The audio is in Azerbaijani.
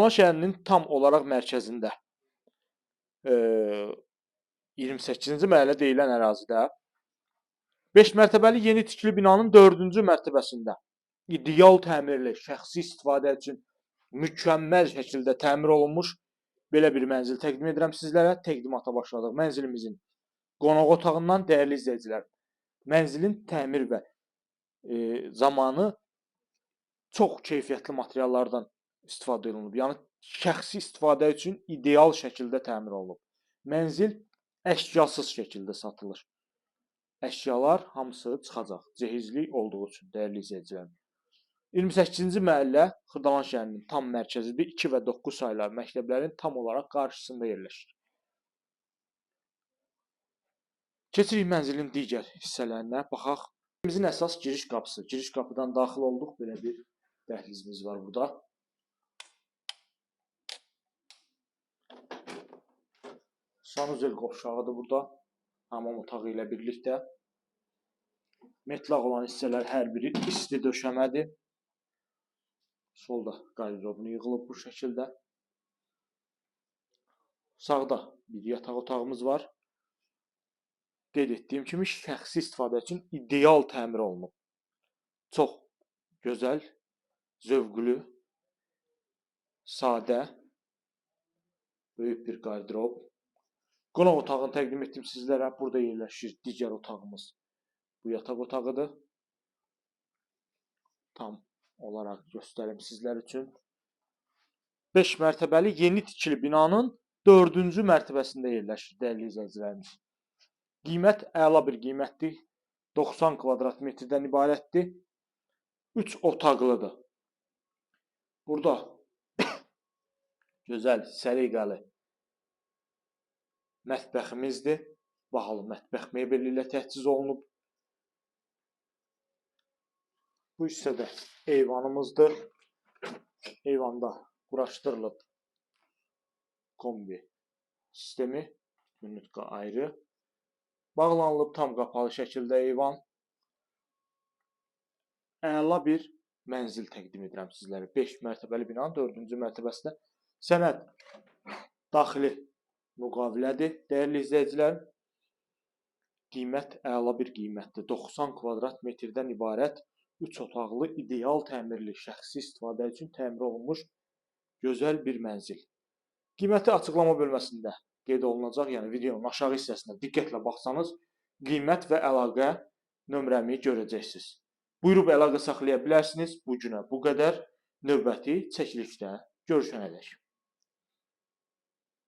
Xırdalan şəhərinin tam olaraq mərkəzində 28-ci məhəllə deyilən ərazidə 5 mərtəbəli yeni tikili binanın 4-cü mərtəbəsində ideal təmirli, şəxsi istifadə üçün mükəmməl şəkildə təmir olunmuş belə bir mənzil təqdim edirəm sizlərə. Təqdimata başladıq. Mənzilimizin qonaq otağından dəyərli izləyicilər, mənzilin təmir və zamanı çox keyfiyyətli materiallardan istifadə olunub. Yəni şəxsi istifadə üçün ideal şəkildə təmir olunub. Mənzil əşyasız şəkildə satılır. Əşyalar hamısı çıxacaq. Cehizli olduğu üçün, dəyərli izləyicilər. 28-ci məhəllə Xırdalan şəhərinin tam mərkəzidir. 2 və 9 saylı məktəblərin tam olaraq qarşısında yerləşir. Keçirik mənzilin digər hissələrinə, baxaq. Bizim əsas giriş qapısı. Giriş qapıdan daxil olduq. Belə bir dəhlizimiz var burada. Sanuzel qovşağıdır burada. Hamam otağı ilə birlikdə. Metlaq olan hissələr hər biri isti döşəmədir. Solda qarderobunu yığılıb bu şəkildə. Sağda bir yataq otağımız var. Qeyd etdiyim kimi şəxsi istifadə üçün ideal təmir olunub. Çox gözəl, zövqlü, sadə, böyük bir qarderob. Qonaq otağını təqdim etdim sizlərə. Burada yerləşir digər otağımız. Bu yataq otağıdır. Tam olaraq göstərim sizlər üçün. 5 mərtəbəli yeni tikili binanın 4-cü mərtəbəsində yerləşir, dəyərli izləyicilərimiz. Qiymət əla bir qiymətdir. 90 kvadrat metrdən ibarətdir. 3 otaqlıdır. Burada gözəl, səliqəli mətbəximizdir. Bahalı mətbəx mebeli ilə təchiz olunub. Bu hissədə eyvanımızdır. Eyvanda quraşdırılıb kombi sistemi, bütünlüklə ayrı. Bağlanılıb tam qapalı şəkildə eyvan. Əla bir mənzil təqdim edirəm sizlərə. 5 mərtəbəli binanın 4-cü mərtəbəsində sənəd daxili müqavilədir. Dəyərli izləyicilər, qiymət əla bir qiymətdir. 90 kvadrat metrdən ibarət 3 otaqlı, ideal təmirli, şəxsi istifadə üçün təmir olunmuş gözəl bir mənzil. Qiyməti açıqlama bölməsində qeyd olunacaq, yəni videonun aşağı hissəsinə diqqətlə baxsanız, qiymət və əlaqə nömrəmi görəcəksiniz. Buyurub əlaqə saxlaya bilərsiniz. Bu günə bu qədər. Növbəti çəkilişdə görüşənədək.